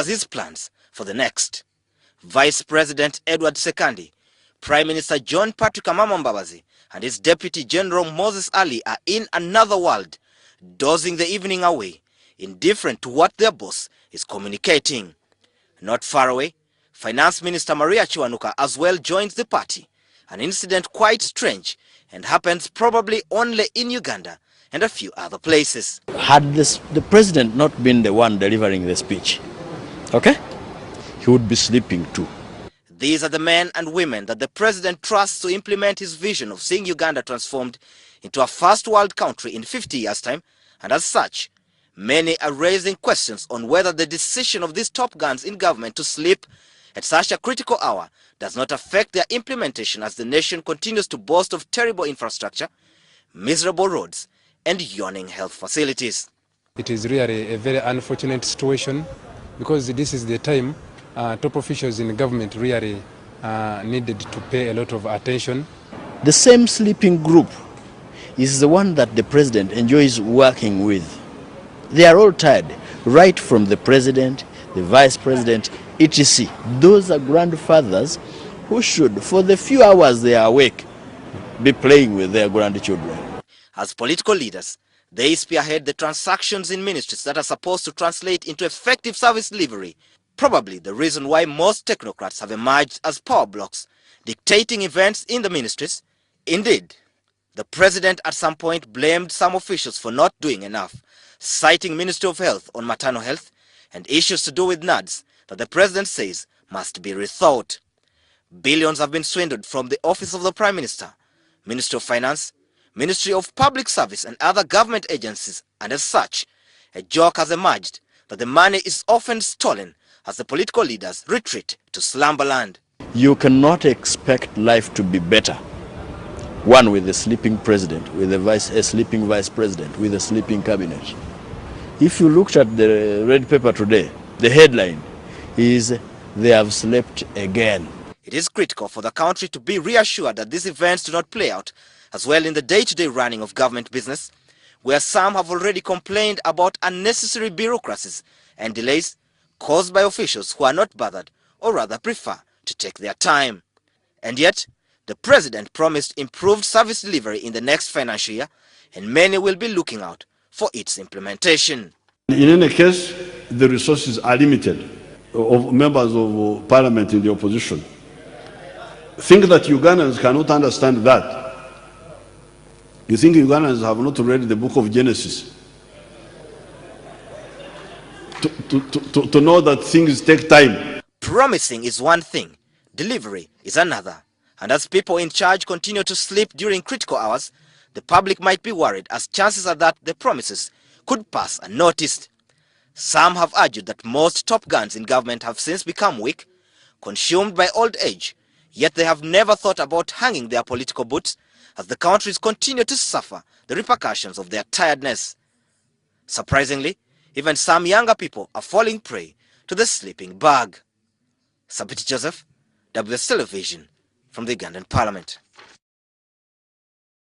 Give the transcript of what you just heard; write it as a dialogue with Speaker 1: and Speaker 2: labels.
Speaker 1: as his plans for the next. Vice President Edward Sekandi, Prime Minister John Patrick Amama Mbabazi, and his Deputy General Moses Ali are in another world, dozing the evening away, indifferent to what their boss is communicating. Not far away, Finance Minister Maria Chiwanuka as well joins the party, an incident quite strange and happens probably only in Uganda and a few other places.
Speaker 2: Had the president not been the one delivering the speech, okay, he would be sleeping too.
Speaker 1: These are the men and women that the president trusts to implement his vision of seeing Uganda transformed into a first world country in 50 years' time, and as such, many are raising questions on whether the decision of these top guns in government to sleep at such a critical hour does not affect their implementation as the nation continues to boast of terrible infrastructure, miserable roads, and yawning health facilities.
Speaker 3: It is really a very unfortunate situation because this is the time top officials in the government really needed to pay a lot of attention.
Speaker 2: The same sleeping group is the one that the president enjoys working with. They are all tired, right from the president, the vice president, etc. Those are grandfathers who should, for the few hours they are awake, be playing with their grandchildren.
Speaker 1: As political leaders, they spearhead the transactions in ministries that are supposed to translate into effective service delivery. Probably the reason why most technocrats have emerged as power blocks, dictating events in the ministries. Indeed, the president at some point blamed some officials for not doing enough, citing Ministry of Health on maternal health and issues to do with NADS that the president says must be rethought. Billions have been swindled from the Office of the Prime Minister, Ministry of Finance, Ministry of Public Service and other government agencies, and as such, a joke has emerged that the money is often stolen as the political leaders retreat to slumberland.
Speaker 2: You cannot expect life to be better. One with a sleeping president, with a sleeping vice president, with a sleeping cabinet. If you looked at the red paper today, the headline is, "They have slept again."
Speaker 1: It is critical for the country to be reassured that these events do not play out as well in the day-to-day running of government business, where some have already complained about unnecessary bureaucracies and delays caused by officials who are not bothered or rather prefer to take their time. And yet, the president promised improved service delivery in the next financial year, and many will be looking out for its implementation.
Speaker 4: In any case, the resources are limited of members of parliament in the opposition. Think that Ugandans cannot understand that. You think Ugandans have not read the book of Genesis to know that things take time?
Speaker 1: Promising is one thing, delivery is another. And as people in charge continue to sleep during critical hours, the public might be worried as chances are that the promises could pass unnoticed. Some have argued that most top guns in government have since become weak, consumed by old age, yet they have never thought about hanging their political boots as the countries continue to suffer the repercussions of their tiredness. Surprisingly, even some younger people are falling prey to the sleeping bug. Sabiti Joseph, WS Television, from the Ugandan Parliament.